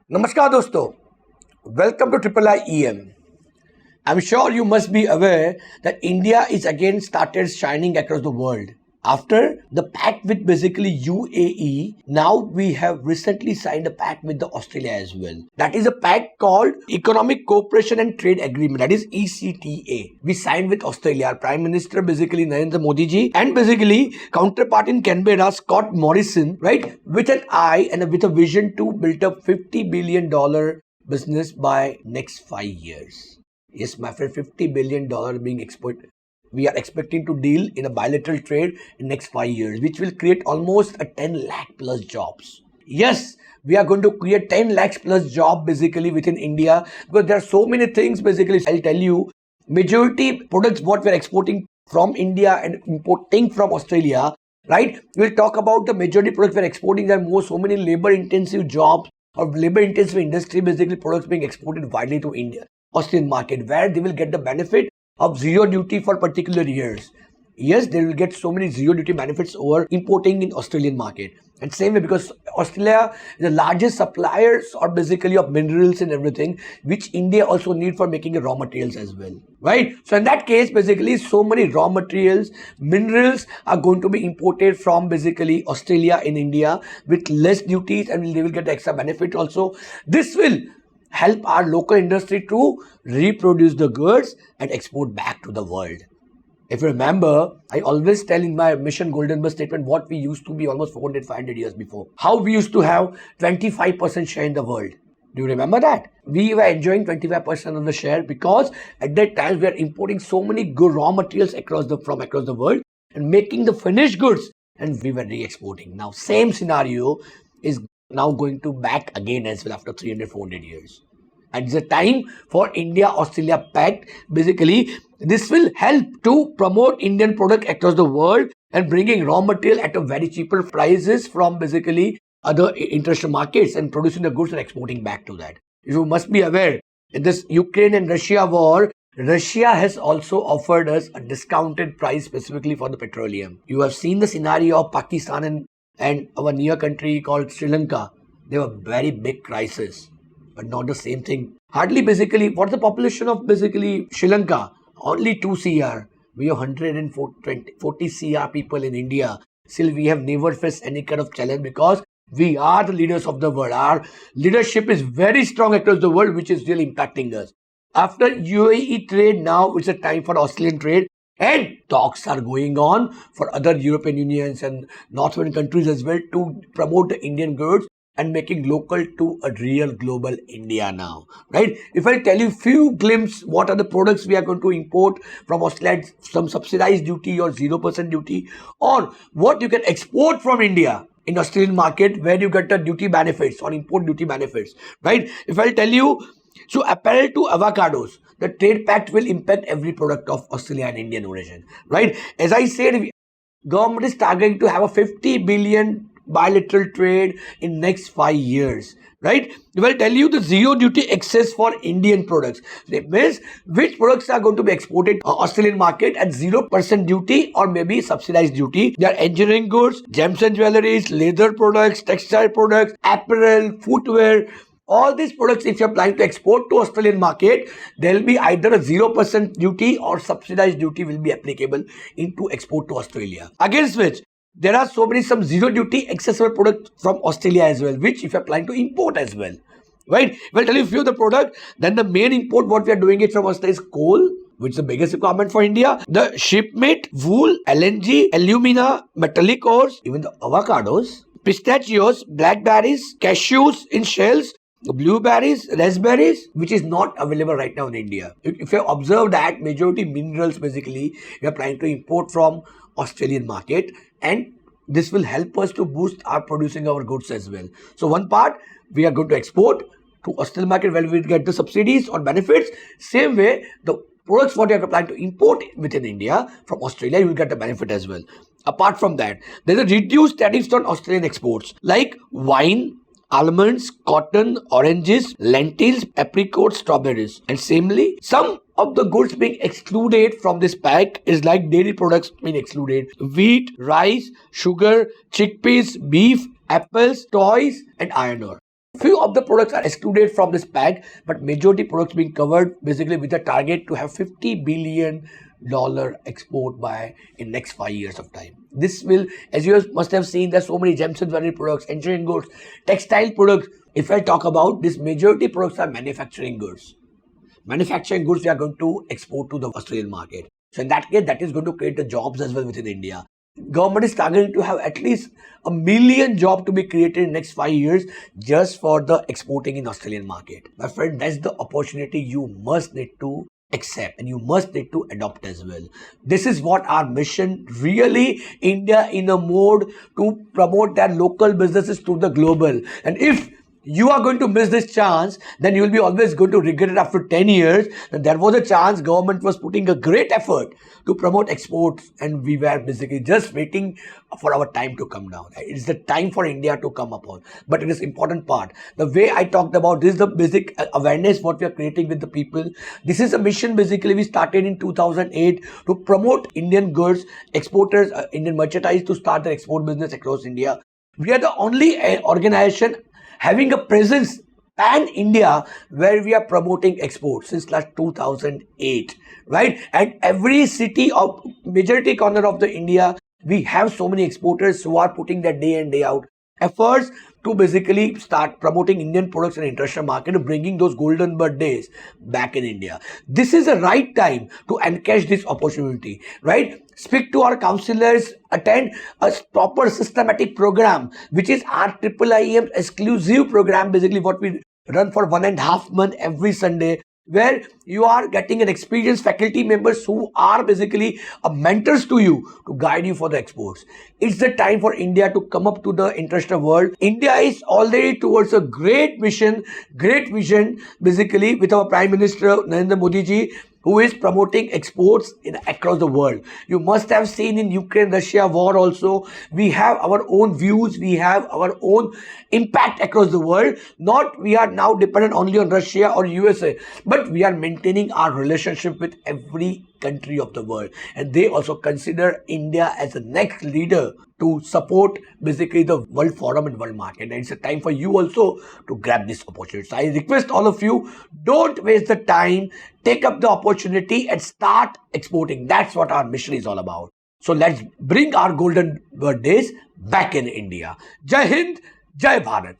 Namaskar dosto, welcome to iiiEM. I'm sure you must be aware that India is again started shining across the world. After the pact with basically UAE, now we have recently signed a pact with the Australia as well. That is a pact called Economic Cooperation and Trade Agreement, that is ECTA. We signed with Australia. Our Prime Minister basically Narendra Modi ji and basically counterpart in Canberra Scott Morrison, right, with an eye and with a vision to build up $50 billion business by next 5 years. Yes, my friend, $50 billion being exported. We are expecting to deal in a bilateral trade in next 5 years, which will create almost a 10 lakh plus jobs. Yes, we are going to create 10 lakhs plus job basically within India, because there are so many things basically. I'll tell you, majority products what we are exporting from India and importing from Australia, right? We'll talk about the majority products we are exporting. There are so many labor intensive jobs or labor intensive industry, basically products being exported widely to India, Australian market, where they will get the benefit of zero duty for particular years. Yes, they will get so many zero duty benefits over importing in Australian market. And same way, because Australia is the largest suppliers or basically of minerals and everything, which India also need for making raw materials as well, right? So in that case, basically so many raw materials, minerals are going to be imported from basically Australia in India with less duties, and they will get the extra benefit also. This will help our local industry to reproduce the goods and export back to the world. If you remember, I always tell in my Mission Golden Bus statement what we used to be almost 400, 500 years before. How we used to have 25% share in the world. Do you remember that? We were enjoying 25% of the share because at that time we are importing so many good raw materials from across the world and making the finished goods, and we were re-exporting. Now same scenario is now going to back again as well after 300, 400 years. And it's a time for India-Australia Pact. Basically, this will help to promote Indian product across the world and bringing raw material at a very cheaper prices from basically other international markets and producing the goods and exporting back to that. You must be aware, in this Ukraine and Russia war, Russia has also offered us a discounted price specifically for the petroleum. You have seen the scenario of Pakistan and our near country called Sri Lanka. They were very big crisis, but not the same thing. Hardly basically, what's the population of basically Sri Lanka? Only 2 CR. We have 140 CR people in India. Still, we have never faced any kind of challenge because we are the leaders of the world. Our leadership is very strong across the world, which is really impacting us. After UAE trade, now it's a time for Australian trade. And talks are going on for other European Unions and North American countries as well to promote the Indian goods and making local to a real global India now, right? If I tell you few glimpse what are the products we are going to import from Australia, some subsidized duty or 0% duty, or what you can export from India in Australian market where you get the duty benefits or import duty benefits, right? If I tell you, so apparel to avocados, the trade pact will impact every product of Australia and Indian origin, right? As I said, government is targeting to have a 50 billion bilateral trade in next 5 years, right? If I tell you the zero duty access for Indian products, it means which products are going to be exported Australian market at 0% duty or maybe subsidized duty. They are engineering goods, gems and jewelries, leather products, textile products, apparel, footwear. All these products, if you're planning to export to Australian market, there will be either a 0% duty or subsidized duty will be applicable into export to Australia. Against which, there are some zero duty accessible products from Australia as well, which if you're planning to import as well, right? If I tell you a few of the product, then the main import what we are doing it from Australia is coal, which is the biggest requirement for India, the shipment, wool, LNG, alumina, metallic ores, even the avocados, pistachios, blackberries, cashews in shells, blueberries, raspberries, which is not available right now in India. If you observe that majority minerals basically we are planning to import from Australian market, and this will help us to boost our producing our goods as well. So one part we are going to export to Australian market where we get the subsidies or benefits. Same way the products what you are planning to import within India from Australia, you will get the benefit as well. Apart from that, there is a reduced tariffs on Australian exports like wine, almonds, cotton, oranges, lentils, apricots, strawberries. And similarly, some of the goods being excluded from this pack is like dairy products being excluded. Wheat, rice, sugar, chickpeas, beef, apples, toys and iron ore. Few of the products are excluded from this pack, but majority products being covered basically with a target to have $50 billion export by in next 5 years of time. This will, as you must have seen, there's so many gems and jewelry products, engineering goods, textile products. If I talk about this, majority products are manufacturing goods. Manufacturing goods we are going to export to the Australian market. So in that case, that is going to create the jobs as well within India. Government is targeting to have at least 1 million jobs to be created in next 5 years just for the exporting in Australian market. My friend, that's the opportunity you must need to accept and you must need to adopt as well. This is what our mission really, India in a mode to promote their local businesses to the global. And if you are going to miss this chance, then you will be always going to regret it after 10 years. And there was a chance government was putting a great effort to promote exports and we were basically just waiting for our time to come down. It's the time for India to come upon. But it is important part. The way I talked about this is the basic awareness what we are creating with the people. This is a mission basically we started in 2008 to promote Indian goods, exporters, Indian merchandise to start their export business across India. We are the only organization having a presence pan-India where we are promoting exports since last 2008, right? And every city of majority corner of the India, we have so many exporters who are putting their day in day out efforts to basically start promoting Indian products in the international market, bringing those golden birthdays back in India. This is the right time to encash this opportunity, right? Speak to our counselors, attend a proper systematic program, which is our iiiEM exclusive program, basically what we run for 1.5 months every Sunday, where you are getting an experienced faculty members who are basically mentors to you to guide you for the exports. It's the time for India to come up to the international world. India is already towards a great mission, great vision, basically with our Prime Minister Narendra Modi ji, who is promoting exports across the world. You must have seen in Ukraine-Russia war also, we have our own views, we have our own impact across the world. Not we are now dependent only on Russia or USA, but we are maintaining our relationship with every country of the world. And they also consider India as the next leader to support basically the world forum and world market. And it's a time for you also to grab this opportunity. So I request all of you, don't waste the time, take up the opportunity and start exporting. That's what our mission is all about. So let's bring our golden birthdays back in India. Jai Hind, Jai Bharat.